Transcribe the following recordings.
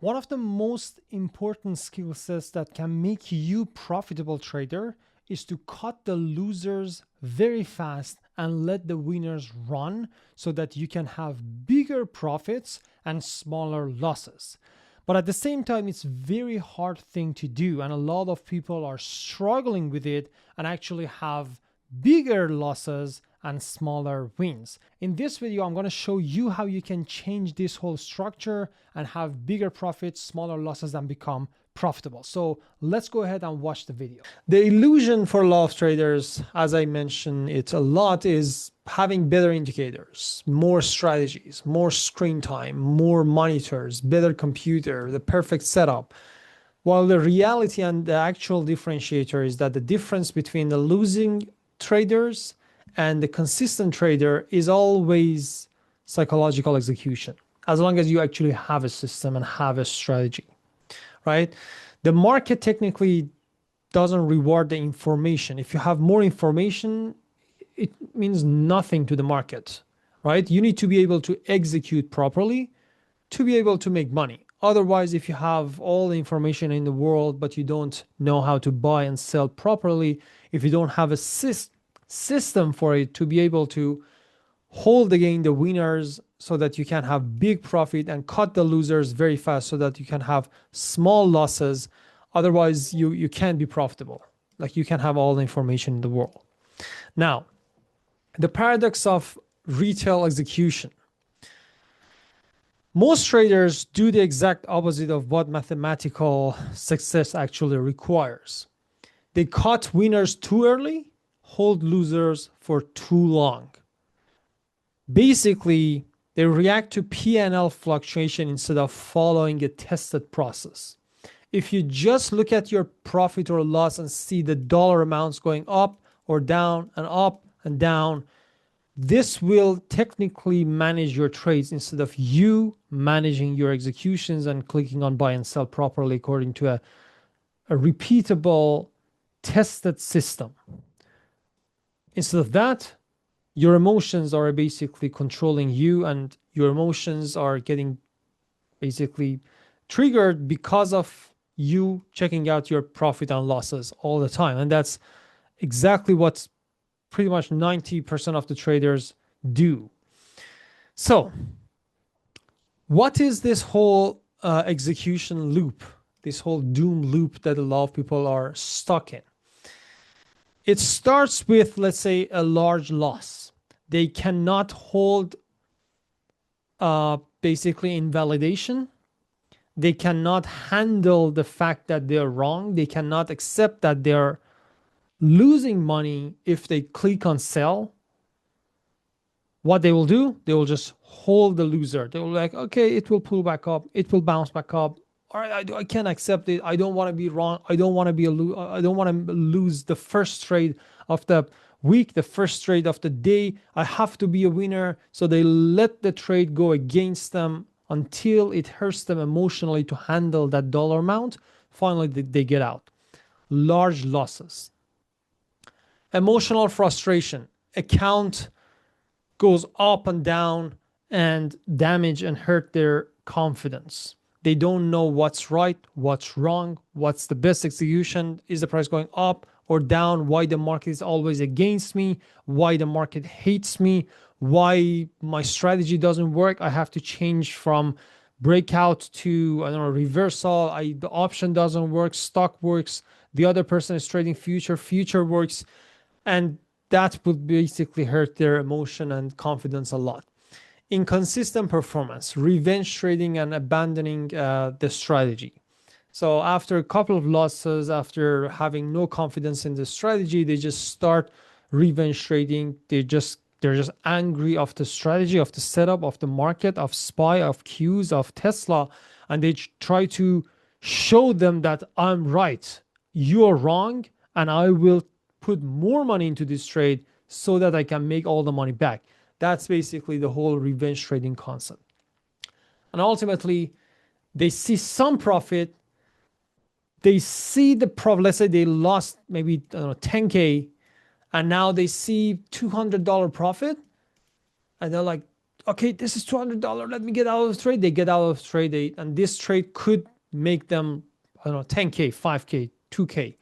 One of the most important skill sets that can make you profitable trader is to cut the losers very fast and let the winners run so that you can have bigger profits and smaller losses. But at the same time, it's a very hard thing to do, and a lot of people are struggling with it and actually have bigger losses and smaller wins. In this video, I'm going to show you how you can change this whole structure and have bigger profits, smaller losses, and become profitable. So let's go ahead and watch the video. The illusion for a lot of traders, as I mentioned it a lot, is having better indicators, more strategies, more screen time, more monitors, better computer, the perfect setup. While the reality and the actual differentiator is that the difference between the losing traders and the consistent trader is always psychological execution, as long as you actually have a system and have a strategy, right? The market technically doesn't reward the information. If you have more information, it means nothing to the market, right? You need to be able to execute properly to be able to make money. Otherwise, if you have all the information in the world, but you don't know how to buy and sell properly, if you don't have a system for it to be able to hold again the winners so that you can have big profit and cut the losers very fast so that you can have small losses, otherwise you can't be profitable. Like, you can have all the information in the world. Now, the paradox of retail execution. Most traders do the exact opposite of what mathematical success actually requires. They cut winners too early, hold losers for too long. Basically, they react to P&L fluctuation instead of following a tested process. If you just look at your profit or loss and see the dollar amounts going up or down and up and down, this will technically manage your trades instead of you managing your executions and clicking on buy and sell properly according to a repeatable, tested system. Instead of that, your emotions are basically controlling you, and your emotions are getting basically triggered because of you checking out your profit and losses all the time. And that's exactly what pretty much 90% of the traders do. So what is this whole execution loop, this whole doom loop that a lot of people are stuck in? It starts with, let's say, a large loss. They cannot hold basically invalidation. They cannot handle the fact that they're wrong. They cannot accept that they're losing money if they click on sell. What they will do, they will just hold the loser. They will be like, okay, it will pull back up. It will bounce back up. All right, I can't accept it. I don't want to be wrong. I don't want to I don't want to lose the first trade of the week, the first trade of the day. I have to be a winner. So they let the trade go against them until it hurts them emotionally to handle that dollar amount. Finally, they get out. Large losses. Emotional frustration. Account goes up and down and damage and hurt their confidence. They don't know what's right, what's wrong, what's the best execution. Is the price going up or down? Why the market is always against me? Why the market hates me? Why my strategy doesn't work? I have to change from breakout to, I don't know, reversal. The option doesn't work. Stock works. The other person is trading future. Future works. And that would basically hurt their emotion and confidence a lot. Inconsistent performance, revenge trading, and abandoning the strategy. So after a couple of losses, after having no confidence in the strategy, they just start revenge trading. They're just angry of the strategy, of the setup, of the market, of SPY, of Qs, of Tesla, and they try to show them that I'm right, you're wrong, and I will put more money into this trade so that I can make all the money back. That's basically the whole revenge trading concept. And ultimately, they see some profit. They see the profit. Let's say they lost maybe 10K, and now they see $200 profit. And they're like, okay, this is $200. Let me get out of the trade. They get out of the trade, and this trade could make them, I don't know, 10K, 5K, 2K.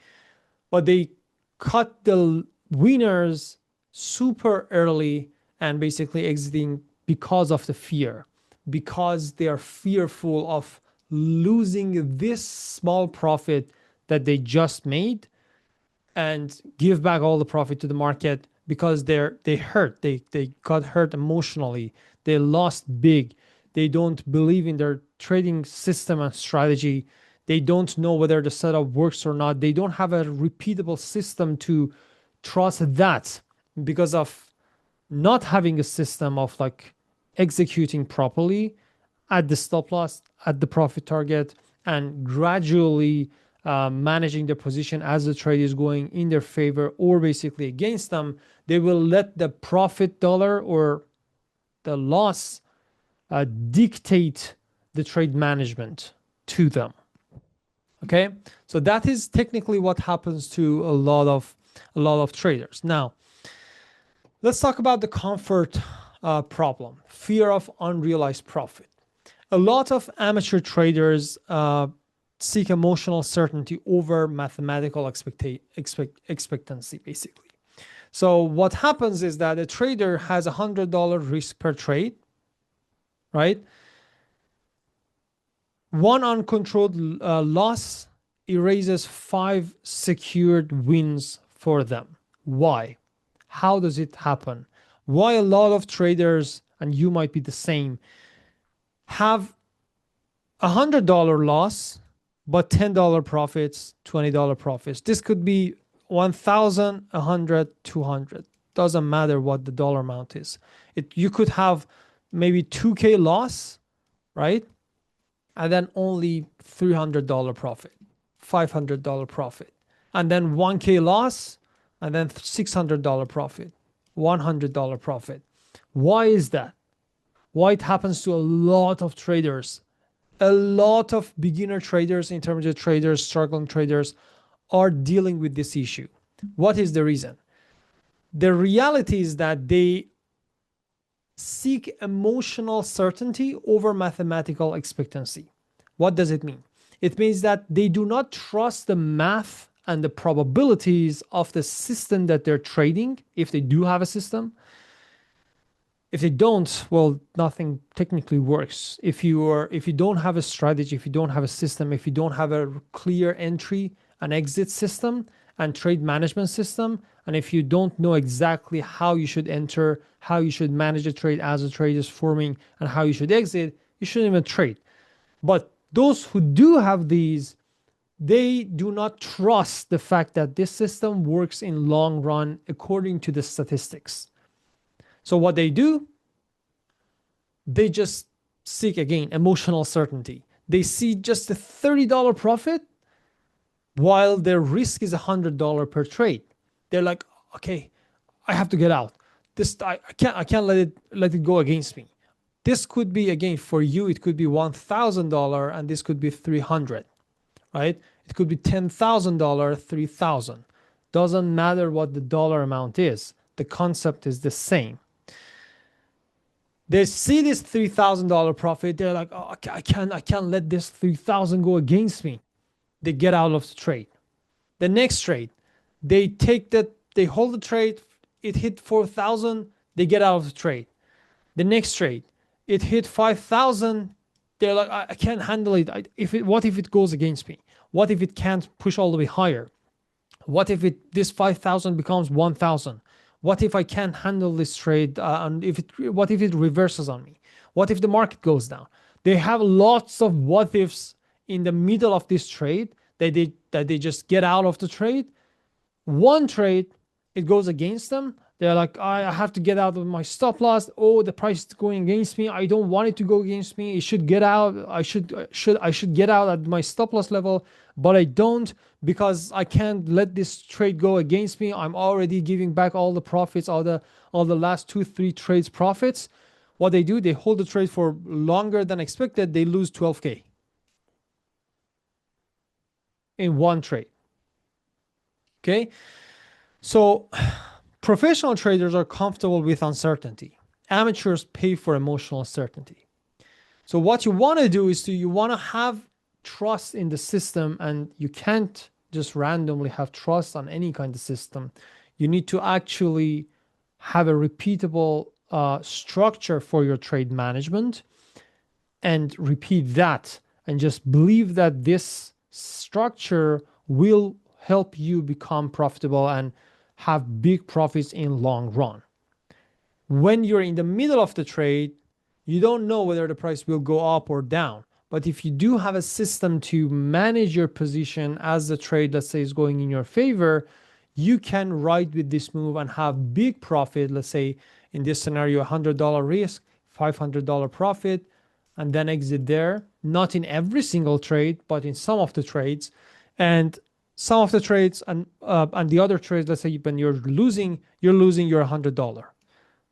But they cut the winners super early and basically exiting because of the fear, because they are fearful of losing this small profit that they just made and give back all the profit to the market, because they hurt, they got hurt emotionally, they lost big, they don't believe in their trading system and strategy, they don't know whether the setup works or not, they don't have a repeatable system to trust that, because of not having a system of like executing properly at the stop loss, at the profit target, and gradually managing their position as the trade is going in their favor or basically against them. They will let the profit dollar or the loss dictate the trade management to them. Okay, so that is technically what happens to a lot of traders. Now, let's talk about the comfort problem, fear of unrealized profit. A lot of amateur traders seek emotional certainty over mathematical expectancy, basically. So what happens is that a trader has $100 risk per trade, right? One uncontrolled loss erases 5 secured wins for them. Why? How does it happen? Why a lot of traders, and you might be the same, have $100 loss, but $10 profits, $20 profits. This could be 1,000, 100, 200. Doesn't matter what the dollar amount is. You could have maybe 2K loss, right? And then only $300 profit, $500 profit. And then 1K loss, and then $600 profit, $100 profit. Why is that? Why it happens to a lot of traders? A lot of beginner traders, intermediate traders, struggling traders are dealing with this issue. What is the reason? The reality is that they seek emotional certainty over mathematical expectancy. What does it mean? It means that they do not trust the math and the probabilities of the system that they're trading, if they do have a system. If they don't, well, nothing technically works. If you don't have a strategy, if you don't have a system, if you don't have a clear entry and exit system and trade management system, and if you don't know exactly how you should enter, how you should manage a trade as a trade is forming, and how you should exit, you shouldn't even trade. But those who do have these, they do not trust the fact that this system works in long run according to the statistics. So what they do, they just seek, again, emotional certainty. They see just a $30 profit while their risk is $100 per trade. They're like, okay, I have to get out. This I can't let it go against me. This could be, again, for you, it could be $1,000 and this could be 300, right? It could be $10,000, 3,000. Doesn't matter what the dollar amount is. The concept is the same. They see this $3,000 profit. They're like, oh, I can't let this 3,000 go against me. They get out of the trade. The next trade, they hold the trade. It hit 4,000. They get out of the trade. The next trade, it hit 5,000. They're like, I can't handle it. What if it goes against me? What if it can't push all the way higher? What if this 5,000 becomes 1,000? What if I can't handle this trade? And what if it reverses on me? What if the market goes down? They have lots of what ifs in the middle of this trade that they just get out of the trade. One trade, it goes against them. They're like, I have to get out of my stop loss. Oh, the price is going against me. I don't want it to go against me. It should get out. I should get out at my stop loss level, but I don't, because I can't let this trade go against me. I'm already giving back all the profits, all the last 2-3 trades profits. What they do, they hold the trade for longer than expected. They lose 12K in one trade. Okay, so professional traders are comfortable with uncertainty, amateurs pay for emotional certainty. So what you want to do is you want to have trust in the system, and you can't just randomly have trust on any kind of system. You need to actually have a repeatable structure for your trade management, and repeat that, and just believe that this structure will help you become profitable and have big profits in long run. When you're in the middle of the trade, you don't know whether the price will go up or down. But if you do have a system to manage your position as the trade, let's say, is going in your favor, you can ride with this move and have big profit. Let's say in this scenario, $100 risk, $500 profit, and then exit there. Not in every single trade, but in some of the trades. And some of the trades and the other trades, let's say when you're losing your $100,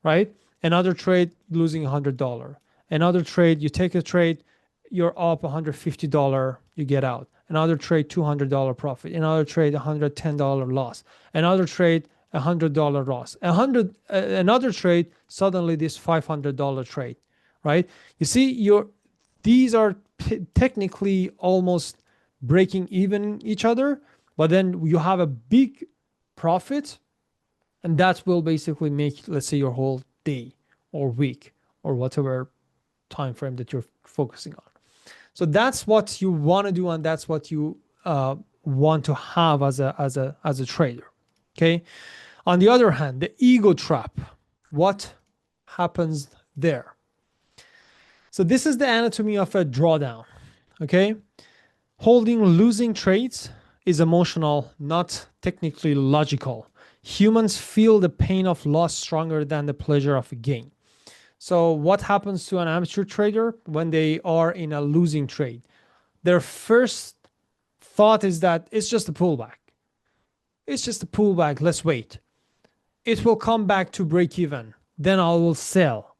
right? Another trade, losing $100. Another trade, you take a trade, you're up $150, you get out. Another trade, $200 profit. Another trade, $110 loss. Another trade, $100 loss. Another trade, suddenly this $500 trade, right? You see, these are technically almost breaking even each other, but then you have a big profit, and that will basically make, let's say, your whole day or week or whatever time frame that you're focusing on. So that's what you want to do, and that's what you want to have as a trader. Okay. On the other hand, the ego trap. What happens there? So this is the anatomy of a drawdown. Okay. Holding losing trades is emotional, not technically logical. Humans feel the pain of loss stronger than the pleasure of a gain. So what happens to an amateur trader when they are in a losing trade? Their first thought is that it's just a pullback. It's just a pullback. Let's wait. It will come back to break even. Then I will sell.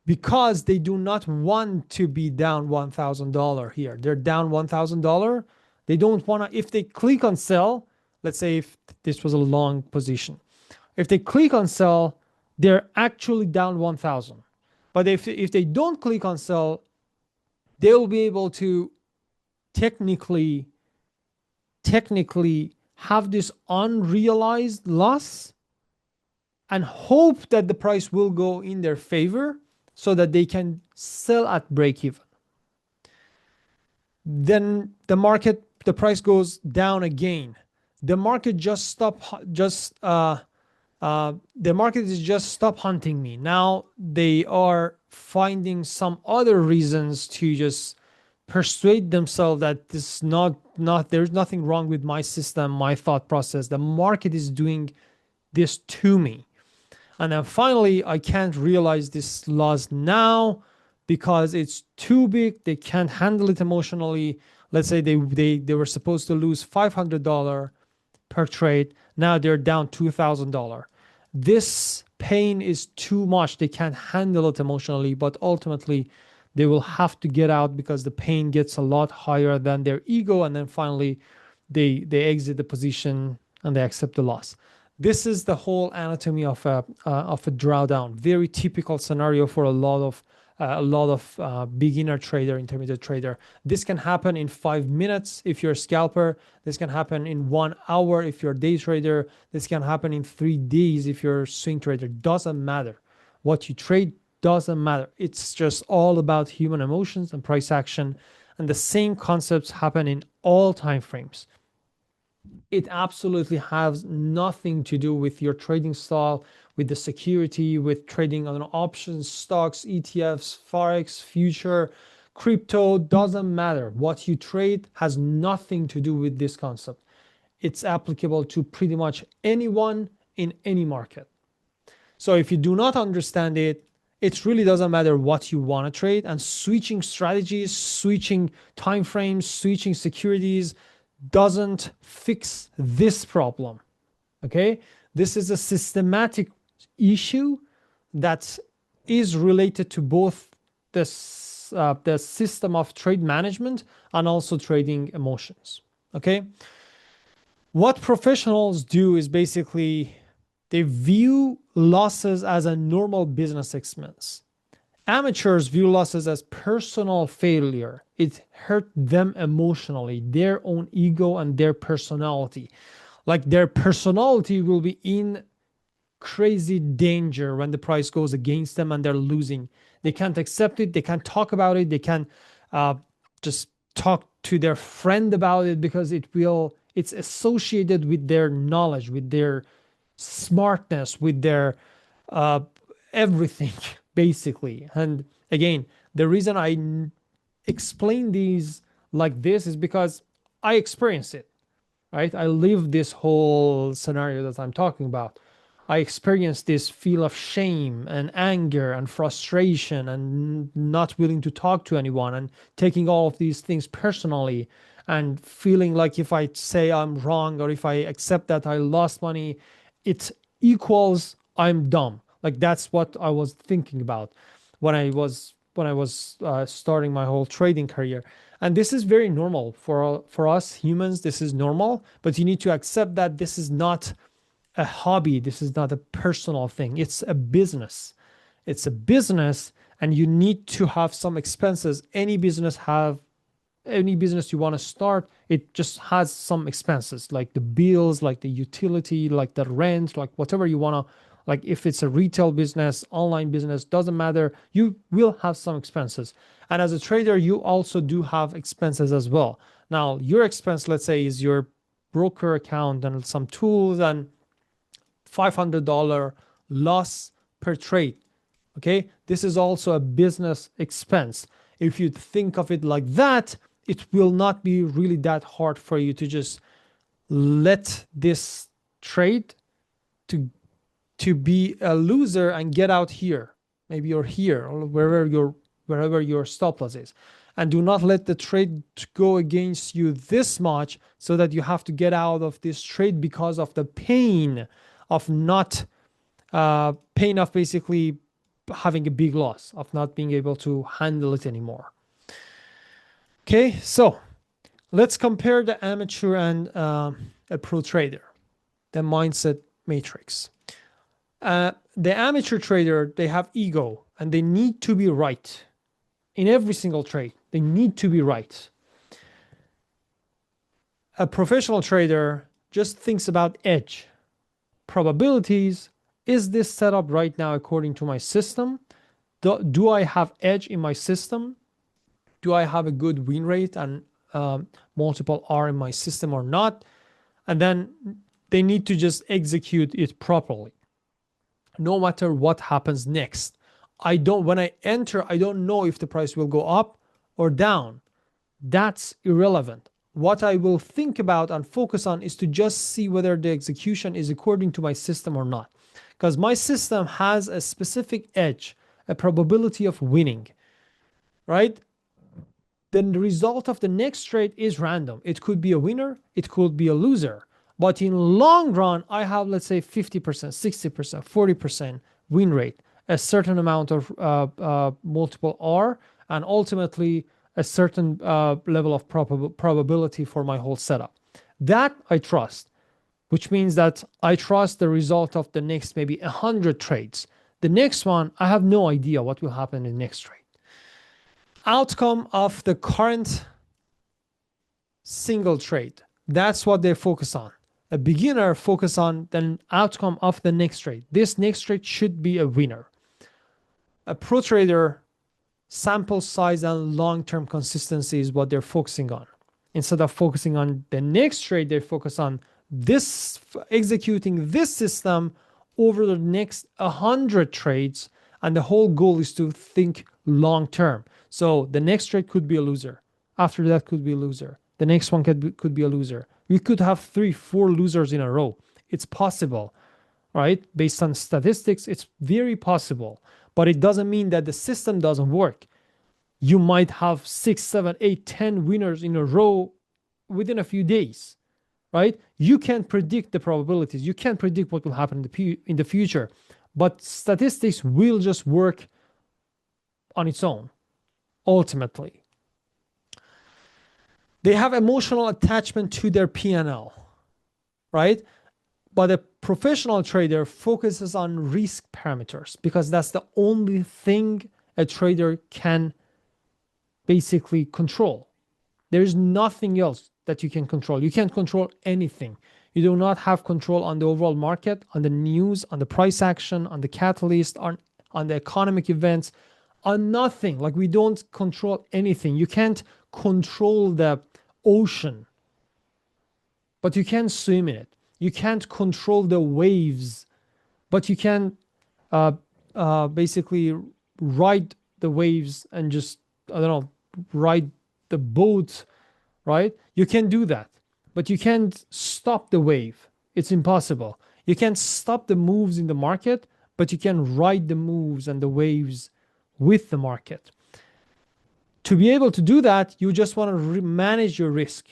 Because they do not want to be down $1,000 here. They're down $1,000. They don't want to, if they click on sell, let's say if this was a long position, if they click on sell, they're actually down 1,000. But if they don't click on sell, they will be able to technically have this unrealized loss and hope that the price will go in their favor so that they can sell at break even. Then the price goes down again. The market the market is just stop hunting me. Now they are finding some other reasons to just persuade themselves that this there's nothing wrong with my system, my thought process. The market is doing this to me. And then finally, I can't realize this loss now because it's too big. They can't handle it emotionally. Let's say they were supposed to lose $500 per trade. Now they're down $2,000. This pain is too much. They can't handle it emotionally, but ultimately they will have to get out because the pain gets a lot higher than their ego. And then finally they exit the position and they accept the loss. This is the whole anatomy of a drawdown. Very typical scenario for a lot of beginner trader, intermediate trader. This can happen in 5 minutes if you're a scalper. This can happen in 1 hour if you're a day trader. This can happen in 3 days if you're a swing trader. Doesn't matter. What you trade doesn't matter. It's just all about human emotions and price action. And the same concepts happen in all time frames. It absolutely has nothing to do with your trading style, with the security, with trading on options, stocks, ETFs, Forex, future, crypto. Doesn't matter. What you trade has nothing to do with this concept. It's applicable to pretty much anyone in any market. So if you do not understand it, it really doesn't matter what you want to trade, and switching strategies, switching time frames, switching securities doesn't fix this problem. Okay, this is a systematic issue that is related to both the system of trade management and also trading emotions. Okay, what professionals do is basically They view losses as a normal business expense. Amateurs view losses as personal failure. It hurt them emotionally, their own ego and their personality. Like their personality will be in crazy danger when the price goes against them and they're losing. They can't accept it. They can't talk about it. They can't uh, just talk to their friend about it because it's associated with their knowledge, with their smartness, with their uh, everything, basically. And again, the reason I explain these like this is because I experience it, right? I live this whole scenario that I'm talking about. I experienced this feel of shame and anger and frustration and not willing to talk to anyone and taking all of these things personally and feeling like if I say I'm wrong or if I accept that I lost money, it equals I'm dumb. Like that's what I was thinking about when I was starting my whole trading career. And this is very normal for us humans. This is normal, but you need to accept that this is not a hobby. This is not a personal thing. It's a business. It's a business, and you need to have some expenses. Any business you want to start, it just has some expenses like the bills, like the utility, like the rent, like whatever you want to, like if it's a retail business, online business, doesn't matter. You will have some expenses. And as a trader, you also do have expenses as well. Now, your expense, let's say, is your broker account and some tools and $500 loss per trade. Okay, this is also a business expense. If you think of it like that, it will not be really that hard for you to just let this trade to be a loser and get out here. Maybe you're here or wherever your stop loss is. And do not let the trade go against you this much so that you have to get out of this trade because of the pain of not pain of basically having a big loss, of not being able to handle it anymore. Okay, so let's compare the amateur and a pro trader, the mindset matrix. The amateur trader, they have ego and they need to be right in every single trade. They need to be right. A professional trader just thinks about edge, probabilities. Is this set up right now according to my system? Do I have edge in my system? Do I have a good win rate and multiple R in my system or not? And then they need to just execute it properly, no matter what happens next. When I enter, I don't know if the price will go up or down. That's irrelevant. What I will think about and focus on is to just see whether the execution is according to my system or not. Because my system has a specific edge, a probability of winning, right? Then the result of the next trade is random. It could be a winner, it could be a loser. But in long run, I have, let's say, 50%, 60%, 40% win rate, a certain amount of multiple R, and ultimately a certain level of probability for my whole setup. That I trust, which means that I trust the result of the next maybe 100 trades. The next one, I have no idea what will happen in the next trade. Outcome of the current single trade. That's what they focus on. A beginner focus on the outcome of the next trade. This next trade should be a winner. A pro trader, sample size and long-term consistency is what they're focusing on. Instead of focusing on the next trade, they focus on executing this system over the next 100 trades. And the whole goal is to think long-term. So the next trade could be a loser. After that could be a loser. The next one could be a loser. We could have 3-4 losers in a row. It's possible, right? Based on statistics, it's very possible. But it doesn't mean that the system doesn't work. You might have 6, 7, 8, 10 winners in a row within a few days, right? You can't predict the probabilities. You can't predict what will happen in the future. But statistics will just work on its own, ultimately. They have emotional attachment to their P&L, right? But a professional trader focuses on risk parameters because that's the only thing a trader can basically control. There is nothing else that you can control. You can't control anything. You do not have control on the overall market, on the news, on the price action, on the catalyst, on the economic events, on nothing. Like, we don't control anything. You can't control the ocean, but you can swim in it. You can't control the waves, but you can basically ride the waves and just, I don't know, ride the boat, right? You can do that, but you can't stop the wave. It's impossible. You can't stop the moves in the market, but you can ride the moves and the waves with the market. To be able to do that, you just want to manage your risk.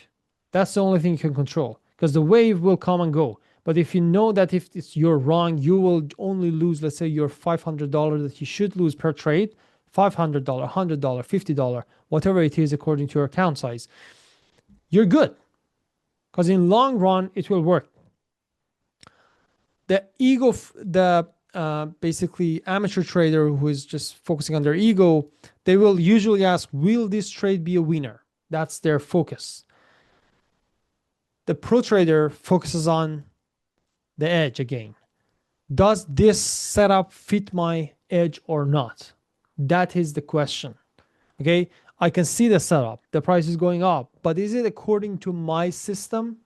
That's the only thing you can control, because the wave will come and go. But if you know that if you're wrong, you will only lose, let's say, your $500 that you should lose per trade, $500, $100, $50, whatever it is according to your account size, you're good, because in long run it will work. The ego, basically amateur trader who is just focusing on their ego, they will usually ask, will this trade be a winner? That's their focus. The pro trader focuses on the edge again. Does this setup fit my edge or not? That is the question. Okay, I can see the setup, the price is going up, but is it according to my system?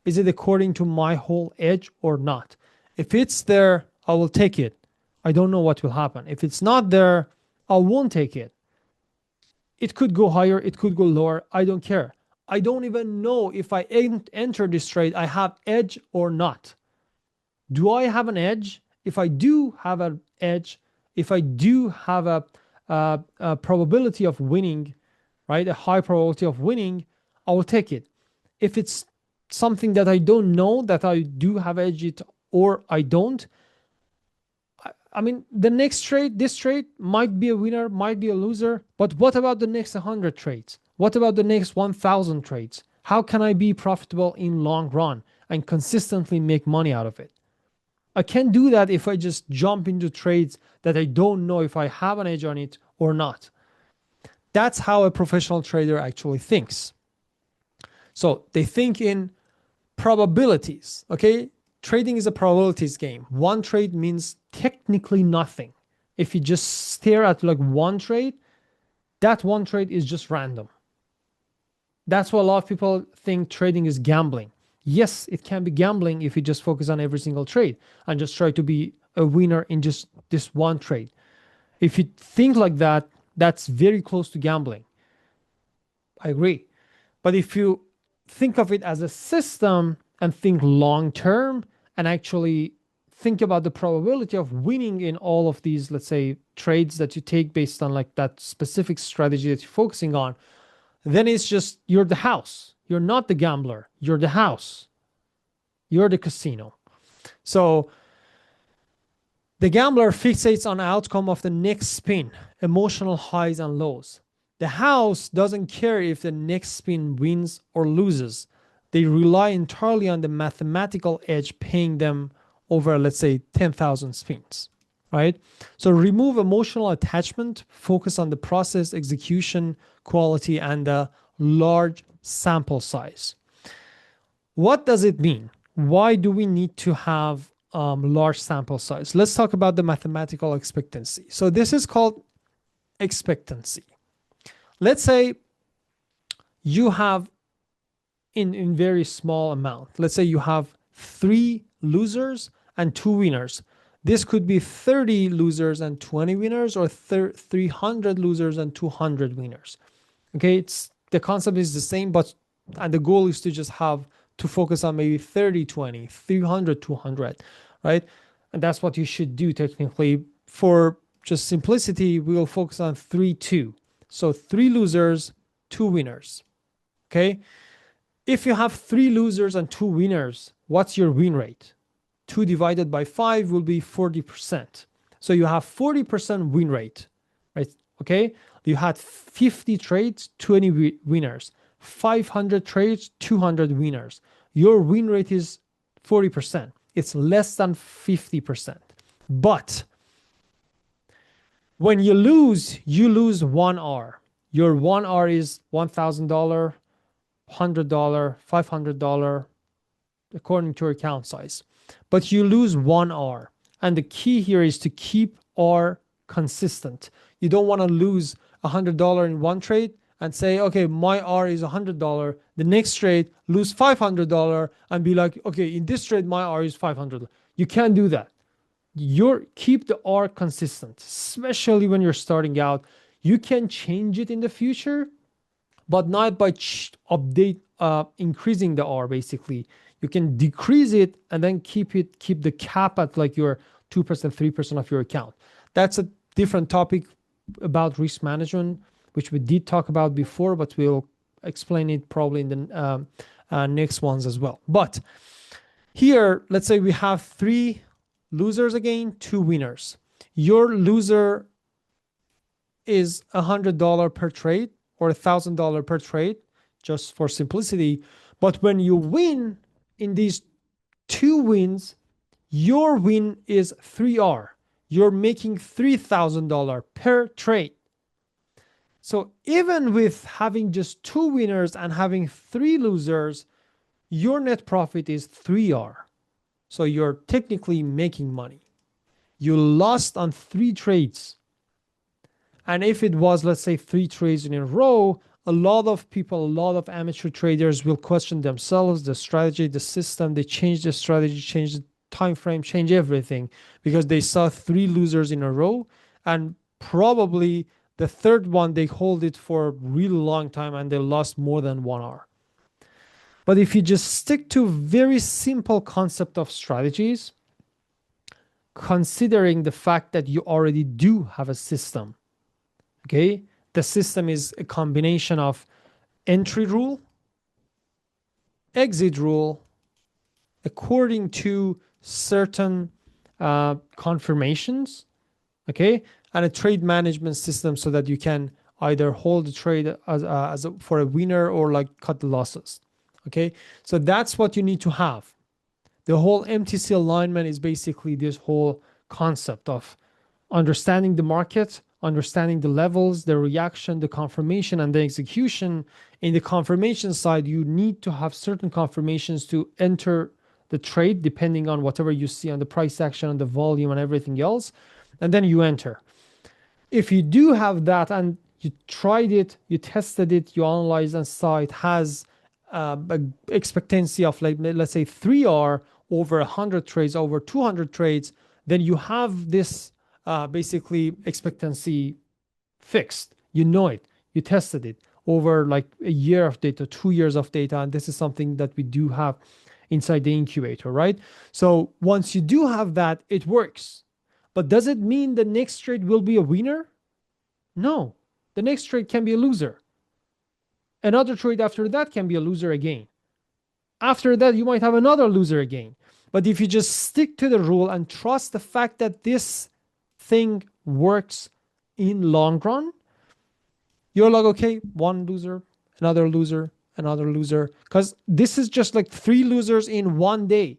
Is it according to my whole edge or not? If it's there, I will take it. I don't know what will happen. If it's not there, I won't take it. It could go higher, it could go lower. I don't care. I don't even know if I enter this trade, I have edge or not. Do I have an edge? If I do have an edge, if I do have a probability of winning, right, a high probability of winning, I will take it. If it's something that I don't know that I do have edge it or I don't, I mean, the next trade, this trade might be a winner, might be a loser, but what about the next 100 trades? What about the next 1,000 trades? How can I be profitable in long run and consistently make money out of it? I can't do that if I just jump into trades that I don't know if I have an edge on it or not. That's how a professional trader actually thinks. So they think in probabilities, okay? Trading is a probabilities game. One trade means technically nothing. If you just stare at like one trade, that one trade is just random. That's why a lot of people think trading is gambling. Yes, it can be gambling if you just focus on every single trade and just try to be a winner in just this one trade. If you think like that, that's very close to gambling. I agree. But if you think of it as a system and think long term and actually think about the probability of winning in all of these, let's say, trades that you take based on like that specific strategy that you're focusing on, then it's just, you're the house. You're not the gambler. You're the house. You're the casino. So the gambler fixates on outcome of the next spin, emotional highs and lows. The house doesn't care if the next spin wins or loses. They rely entirely on the mathematical edge paying them over, let's say, 10,000 spins, right? So remove emotional attachment, focus on the process, execution, quality, and the large sample size. What does it mean? Why do we need to have large sample size? Let's talk about the mathematical expectancy. So this is called expectancy. Let's say you have in very small amount. Let's say you have 3 losers and 2 winners. This could be 30 losers and 20 winners, or 300 losers and 200 winners. Okay, the concept is the same, and the goal is to just have to focus on maybe 30, 20, 300, 200, right? And that's what you should do technically. For just simplicity, we will focus on 3, 2. So 3 losers, 2 winners. Okay. If you have 3 losers and 2 winners, what's your win rate? 2 divided by 5 will be 40%. So you have 40% win rate, right? Okay. You had 50 trades, 20 winners, 500 trades, 200 winners. Your win rate is 40%. It's less than 50%. But when you lose 1R. Your 1R is $1,000, $100, $500, according to your account size. But you lose 1R. And the key here is to keep R consistent. You don't want to lose $100 in one trade and say, okay, my R is $100. The next trade, lose $500 and be like, okay, in this trade, my R is $500. You can't do that. Keep the R consistent, especially when you're starting out. You can change it in the future, but not by increasing the R. Basically, you can decrease it and then keep the cap at like your 2%, 3% of your account. That's a different topic about risk management, which we did talk about before, but we'll explain it probably in the next ones as well. But here, let's say we have 3 losers again, 2 winners. Your loser is $100 per trade or $1,000 per trade, just for simplicity. But when you win in these 2 wins, your win is 3R. You're making $3,000 per trade. So even with having just 2 winners and having 3 losers, your net profit is 3R. So you're technically making money. You lost on 3 trades. And if it was, let's say, 3 trades in a row, a lot of people, a lot of amateur traders will question themselves, the strategy, the system. They change the strategy, change the time frame, change everything because they saw 3 losers in a row. And probably the third one, they hold it for a really long time and they lost more than 1 hour. But if you just stick to very simple concept of strategies, considering the fact that you already do have a system, okay? The system is a combination of entry rule, exit rule, according to certain confirmations, okay? And a trade management system so that you can either hold the trade for a winner or like cut the losses. Okay, so that's what you need to have. The whole MTC alignment is basically this whole concept of understanding the market, understanding the levels, the reaction, the confirmation, and the execution. In the confirmation side, you need to have certain confirmations to enter the trade, depending on whatever you see on the price action, on the volume, and everything else. And then you enter. If you do have that and you tried it, you tested it, you analyzed and saw it has expectancy of, like, let's say 3R over 100 trades, over 200 trades, then you have this basically expectancy fixed. You know it. You tested it over like a year of data, 2 years of data, and this is something that we do have inside the incubator, right? So once you do have that, it works. But does it mean the next trade will be a winner? No. The next trade can be a loser. Another trade after that can be a loser again. After that, you might have another loser again. But if you just stick to the rule and trust the fact that this thing works in long run, you're like, okay, 1 loser, another loser, another loser. Because this is just like 3 losers in 1 day,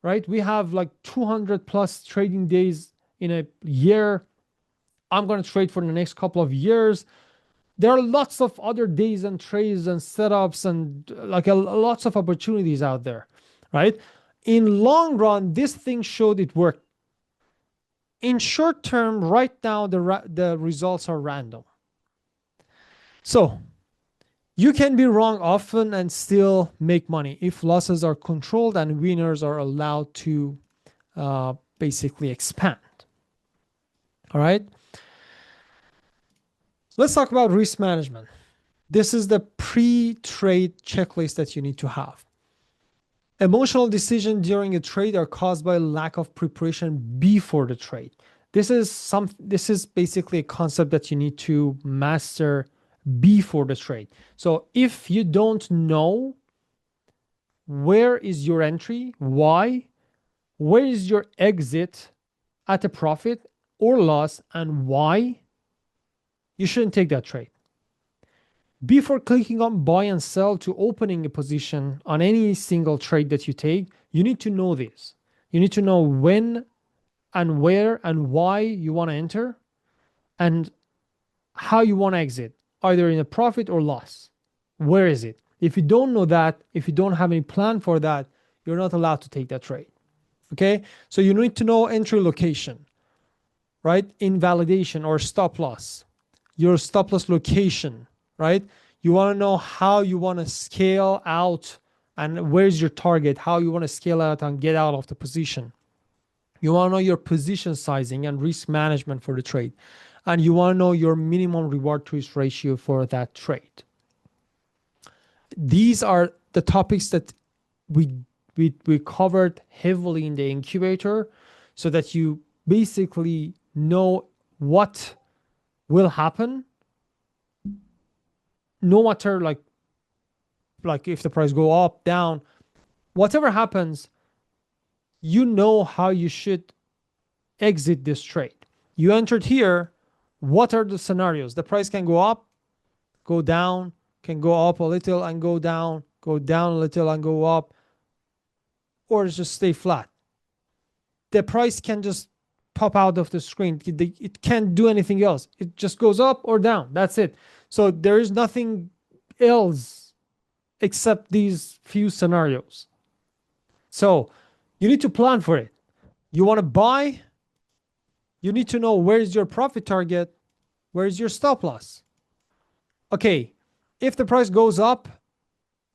right? We have like 200 plus trading days in a year. I'm going to trade for the next couple of years. There are lots of other days and trades and setups and like lots of opportunities out there, right? In long run, this thing showed it worked. In short term, right now, the results are random. So you can be wrong often and still make money if losses are controlled and winners are allowed to basically expand. All right. Let's talk about risk management. This is the pre-trade checklist that you need to have. Emotional decisions during a trade are caused by lack of preparation before the trade. This is basically a concept that you need to master before the trade. So if you don't know where is your entry, why, where is your exit at a profit or loss, and why, you shouldn't take that trade. Before clicking on buy and sell to opening a position on any single trade that you take, you need to know this. You need to know when and where and why you want to enter, and how you want to exit, either in a profit or loss. Where is it? If you don't know that, if you don't have any plan for that, you're not allowed to take that trade. Okay, so you need to know entry location, right? Invalidation or stop loss, your stop loss location, right? You want to know how you want to scale out and where's your target, how you want to scale out and get out of the position. You want to know your position sizing and risk management for the trade. And you want to know your minimum reward to risk ratio for that trade. These are the topics that we covered heavily in the incubator, so that you basically know what will happen, no matter like if the price go up, down, whatever happens, you know how you should exit this trade. You entered here. What are the scenarios? The price can go up, go down, can go up a little and go down a little and go up, or just stay flat. The price can just pop out of the screen. It can't do anything else. It just goes up or down. That's it. So there is nothing else except these few scenarios. So you need to plan for it. You want to buy, you need to know where's your profit target, where's your stop loss. Okay, if the price goes up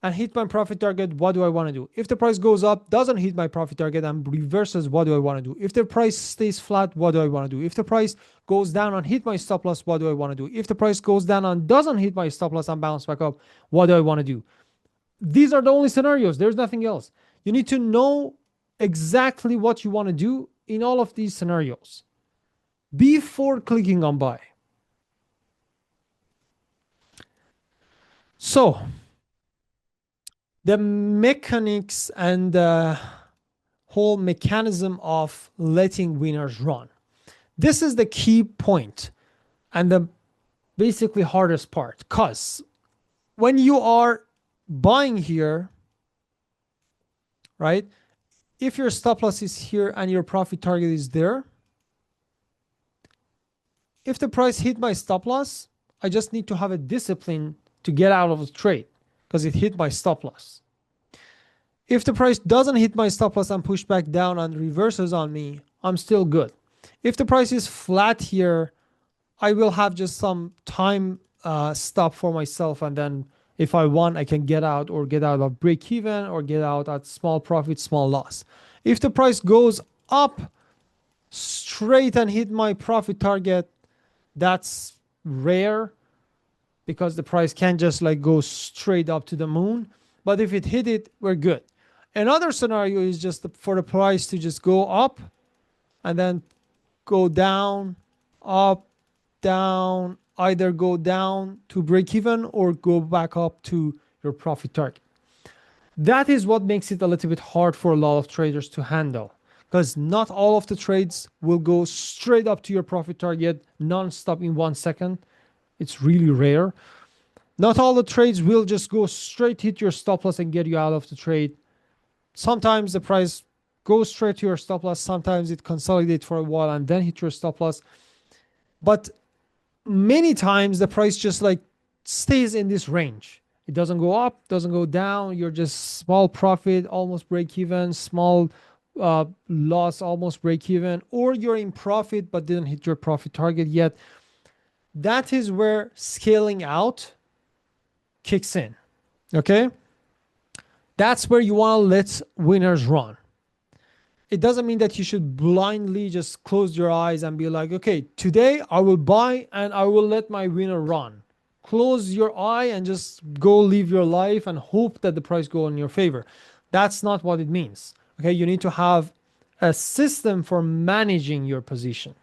and hit my profit target, what do I want to do? If the price goes up, doesn't hit my profit target and reverses, what do I want to do? If the price stays flat, what do I want to do? If the price goes down and hit my stop loss, what do I want to do? If the price goes down and doesn't hit my stop loss and bounce back up, what do I want to do? These are the only scenarios. There's nothing else. You need to know exactly what you want to do in all of these scenarios before clicking on buy. So the mechanics and the whole mechanism of letting winners run. This is the key point and the basically hardest part, because when you are buying here, right? If your stop loss is here and your profit target is there, if the price hit my stop loss, I just need to have a discipline to get out of the trade because it hit my stop loss. If the price doesn't hit my stop loss and push back down and reverses on me, I'm still good. If the price is flat here, I will have just some time stop for myself, and then if I want, I can get out or get out of break even or get out at small profit, small loss. If the price goes up straight and hit my profit target, that's rare because the price can't just like go straight up to the moon. But if it hit it, we're good. Another scenario is just for the price to just go up and then go down, up, down, either go down to break even or go back up to your profit target. That is what makes it a little bit hard for a lot of traders to handle, because not all of the trades will go straight up to your profit target non-stop in 1 second. It's really rare. Not all the trades will just go straight hit your stop loss and get you out of the trade. Sometimes the price goes straight to your stop loss. Sometimes it consolidates for a while and then hit your stop loss. But many times the price just like stays in this range. It doesn't go up, doesn't go down. You're just small profit, almost break even, small loss, almost break even, or you're in profit but didn't hit your profit target yet. That is where scaling out kicks in. Okay? That's where you want to let winners run. It doesn't mean that you should blindly just close your eyes and be like, okay, today I will buy and I will let my winner run. Close your eye and just go live your life and hope that the price go in your favor. That's not what it means. Okay, you need to have a system for managing your position.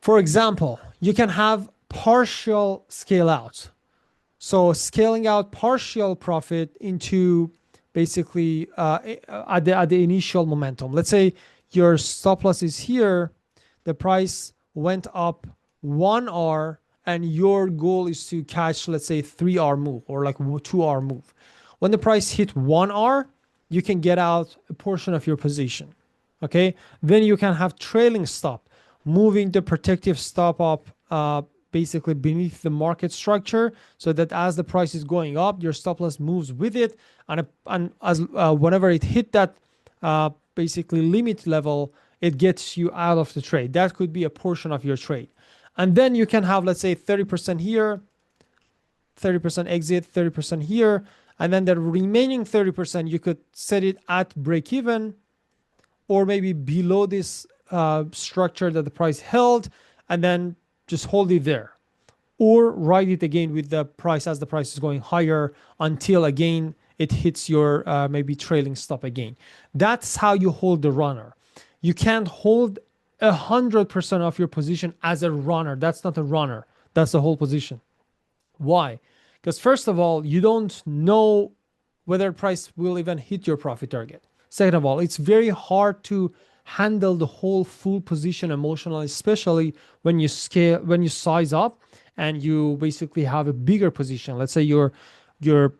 For example, you can have partial scale out. So scaling out partial profit into basically at the initial momentum. Let's say your stop loss is here, the price went up 1 hour, and your goal is to catch, let's say, 3 hour move or like 2 hour move. When the price hit 1 hour, you can get out a portion of your position. Okay, then you can have trailing stop, moving the protective stop up basically beneath the market structure, so that as the price is going up, your stop loss moves with it, and as whenever it hit that basically limit level, it gets you out of the trade. That could be a portion of your trade. And then you can have, let's say, 30% here, 30% exit, 30% here, and then the remaining 30% you could set it at break even, or maybe below this structure that the price held, and then just hold it there, or ride it again with the price as the price is going higher until again it hits your maybe trailing stop again. That's how you hold the runner. You can't hold 100% of your position as a runner. That's not a runner. That's the whole position. Why? Because first of all, you don't know whether price will even hit your profit target. Second of all, it's very hard to handle the whole full position emotionally, especially when you scale, when you size up and you basically have a bigger position. Let's say your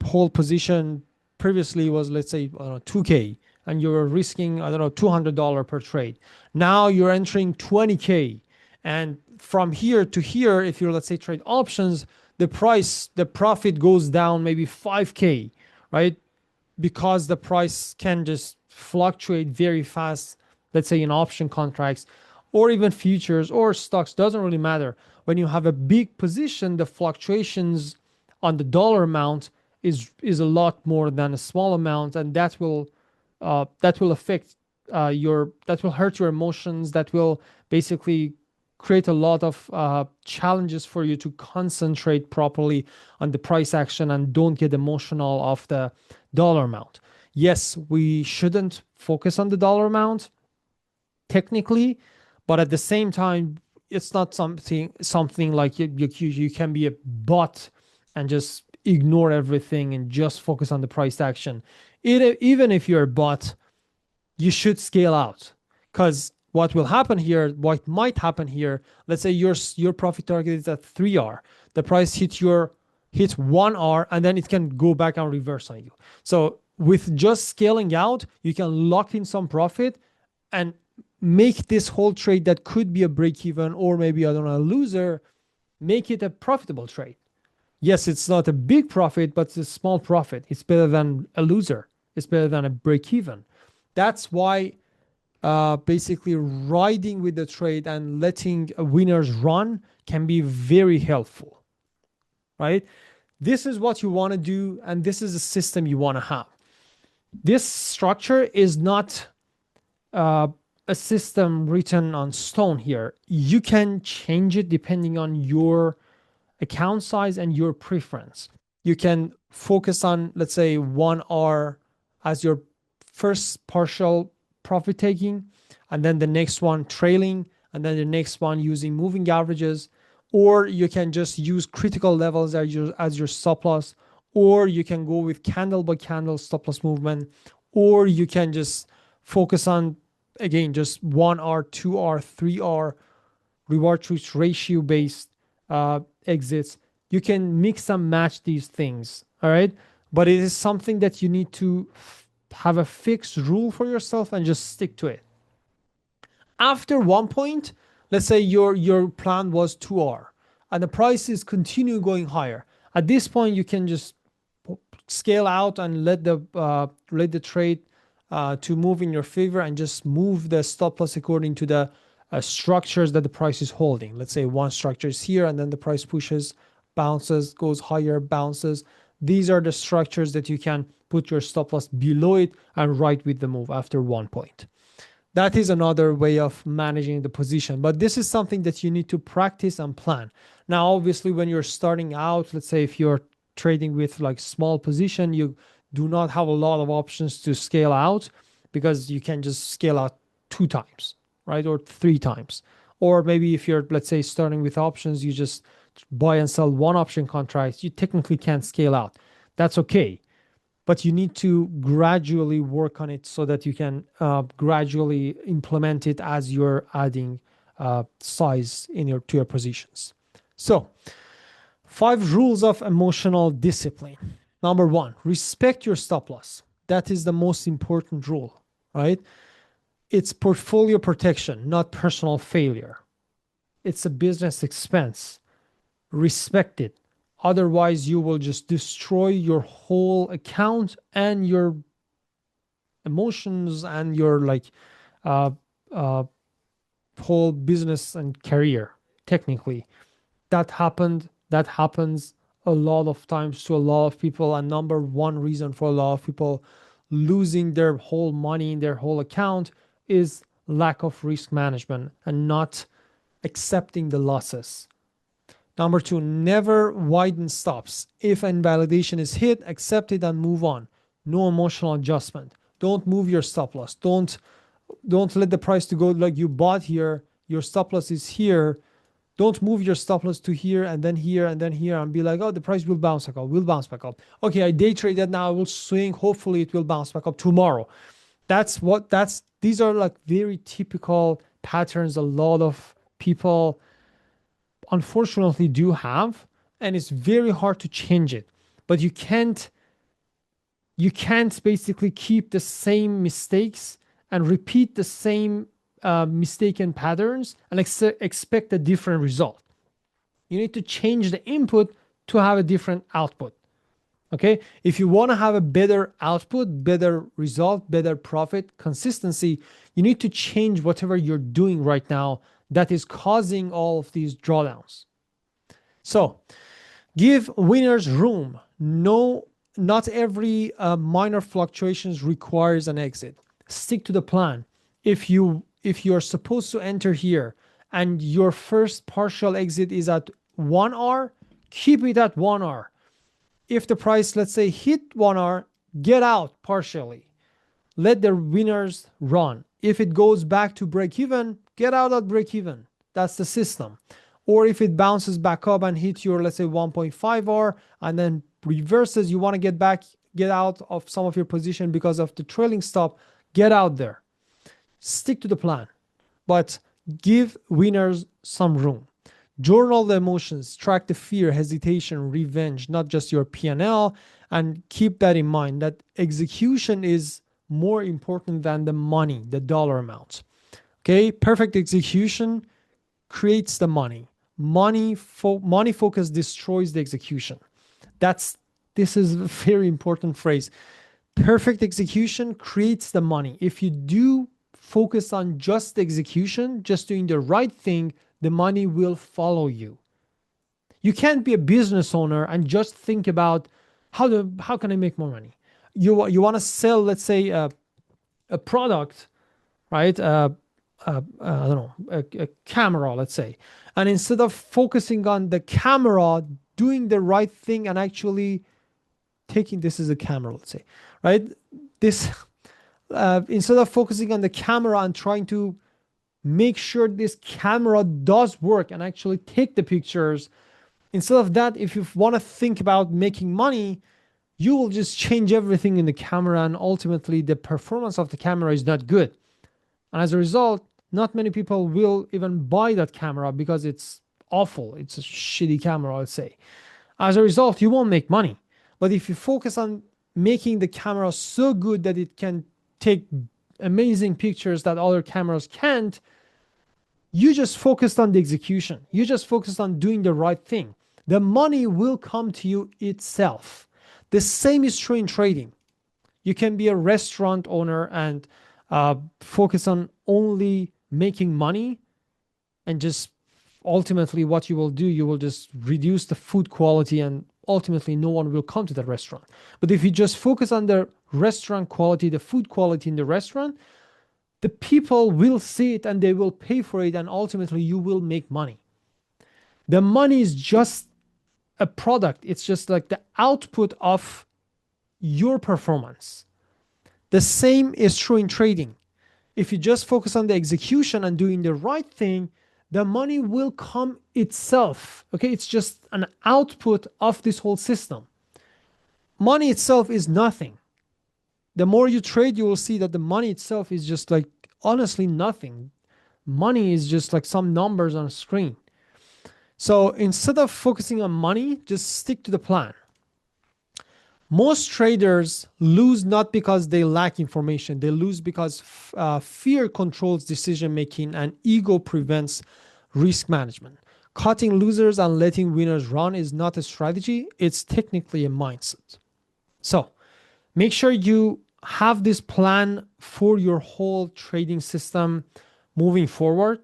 whole position previously was, let's say, I don't know, 2K, and you're risking, I don't know, $200 per trade. Now you're entering 20K. And from here to here, if you're, let's say, trade options, the profit goes down maybe 5K, right? Because the price can just fluctuate very fast, let's say in option contracts or even futures or stocks, doesn't really matter. When you have a big position, the fluctuations on the dollar amount is a lot more than a small amount, and that will affect that will hurt your emotions. That will basically create a lot of challenges for you to concentrate properly on the price action and don't get emotional of the dollar amount. Yes, we shouldn't focus on the dollar amount technically, but at the same time, it's not something like you can be a bot and just ignore everything and just focus on the price action. Even if you're a bot, you should scale out, because what will happen here, what might happen here, let's say your profit target is at 3R, the price hit 1R, and then it can go back and reverse on you. So with just scaling out, you can lock in some profit and make this whole trade that could be a break even or maybe, I don't know, a loser, make it a profitable trade. Yes, it's not a big profit, but it's a small profit. It's better than a loser. It's better than a break even. That's why basically riding with the trade and letting winners run can be very helpful, right? This is what you want to do, and this is a system you want to have. This structure is not a system written on stone here. You can change it depending on your account size and your preference. You can focus on, let's say, 1R as your first partial profit taking, and then the next one trailing, and then the next one using moving averages, or you can just use critical levels as your stop loss, or you can go with candle by candle stop loss movement, or you can just focus on, again, just 1R, 2R, 3R reward to ratio based exits. You can mix and match these things, all right? But it is something that you need to have a fixed rule for yourself and just stick to it. After one point, let's say your plan was 2R and the prices continue going higher. At this point, you can just scale out and let the trade to move in your favor, and just move the stop loss according to the structures that the price is holding. Let's say one structure is here, and then the price pushes, bounces, goes higher, bounces. These are the structures that you can put your stop loss below it and ride with the move after one point. That is another way of managing the position, but this is something that you need to practice and plan. Now, obviously, when you're starting out, let's say if you're trading with like small position, you do not have a lot of options to scale out, because you can just scale out 2 times, right? Or 3 times. Or maybe if you're, let's say, starting with options, you just buy and sell one option contract, you technically can't scale out. That's okay. But you need to gradually work on it so that you can gradually implement it as you're adding size to your positions. So 5 rules of emotional discipline. Number 1, respect your stop loss. That is the most important rule, right? It's portfolio protection, not personal failure. It's a business expense. Respect it. Otherwise, you will just destroy your whole account and your emotions and your like uh, uh, whole business and career. Technically, that happens a lot of times to a lot of people, and number one reason for a lot of people losing their whole money in their whole account is lack of risk management and not accepting the losses. Number two, never widen stops. If invalidation is hit, accept it and move on. No emotional adjustment. Don't move your stop loss. Don't let the price to go like you bought here. Your stop loss is here. Don't move your stop loss to here and then here and then here and be like, oh, the price will bounce back up. Will bounce back up. Okay, I day traded now. I will swing. Hopefully, it will bounce back up tomorrow. These are like very typical patterns a lot of people unfortunately do have, and it's very hard to change it. But you can't basically keep the same mistakes and repeat the same mistaken patterns and expect a different result. You need to change the input to have a different output. Okay, if you want to have a better output, better result, better profit, consistency, you need to change whatever you're doing right now that is causing all of these drawdowns. So give winners room. No, not every minor fluctuations requires an exit. Stick to the plan. If you're supposed to enter here and your first partial exit is at 1 hour, keep it at 1 hour. If the price, let's say, hit 1 hour, get out partially. Let the winners run. If it goes back to break even, get out at break even. That's the system. Or if it bounces back up and hits your, let's say, 1.5 hour and then reverses, you want to get out of some of your position because of the trailing stop, get out there. Stick to the plan, but give winners some room. Journal the emotions, track the fear, hesitation, revenge, not just your P&L, and keep that in mind that execution is more important than the money, the dollar amount. Okay, perfect execution creates the money. Money focus destroys the execution. This is a very important phrase. Perfect execution creates the money. If you do focus on just execution, just doing the right thing, the money will follow you. You can't be a business owner and just think about how can I make more money. You want to sell, let's say, a product, right? I don't know, a camera, let's say. And instead of focusing on the camera, doing the right thing and actually this is a camera, let's say, right? Instead of focusing on the camera and trying to make sure this camera does work and actually take the pictures, instead of that, if you want to think about making money, you will just change everything in the camera and ultimately the performance of the camera is not good. And as a result, not many people will even buy that camera because it's awful. It's a shitty camera, let's say. As a result, you won't make money. But if you focus on making the camera so good that it can take amazing pictures that other cameras can't, you just focused on the execution. You just focused on doing the right thing. The money will come to you itself. The same is true in trading. You can be a restaurant owner and focus on only making money, and just ultimately what you will do, you will just reduce the food quality and ultimately no one will come to that restaurant. But if you just focus on the restaurant quality, the food quality in the restaurant, the people will see it and they will pay for it, and ultimately you will make money. The money is just a product. It's just like the output of your performance. The same is true in trading. If you just focus on the execution and doing the right thing, the money will come itself. Okay, it's just an output of this whole system. Money itself is nothing. The more you trade, you will see that the money itself is just like honestly nothing. Money is just like some numbers on a screen. So instead of focusing on money, just stick to the plan. Most traders lose not because they lack information. They lose because fear controls decision making and ego prevents risk management. Cutting losers and letting winners run is not a strategy. It's technically a mindset. So make sure you have this plan for your whole trading system moving forward.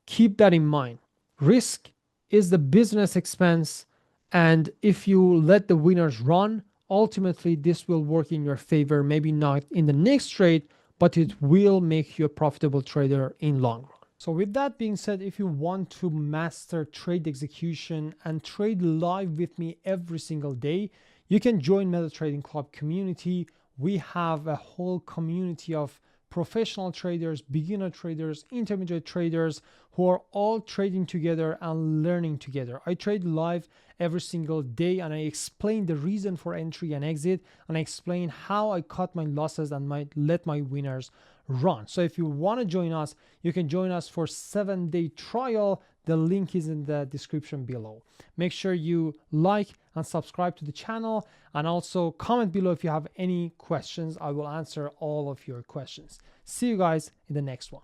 Keep that in mind. Risk is the business expense. And if you let the winners run, ultimately this will work in your favor. Maybe not in the next trade, but it will make you a profitable trader in long run. So with that being said, if you want to master trade execution and trade live with me every single day, you can join Meta Trading Club community. We have a whole community of professional traders, beginner traders, intermediate traders who are all trading together and learning together. I trade live every single day and I explain the reason for entry and exit, and I explain how I cut my losses and let my winners run. So if you want to join us, you can join us for 7-day trial. The link is in the description below. Make sure you like and subscribe to the channel, and also comment below if you have any questions. I will answer all of your questions. See you guys in the next one.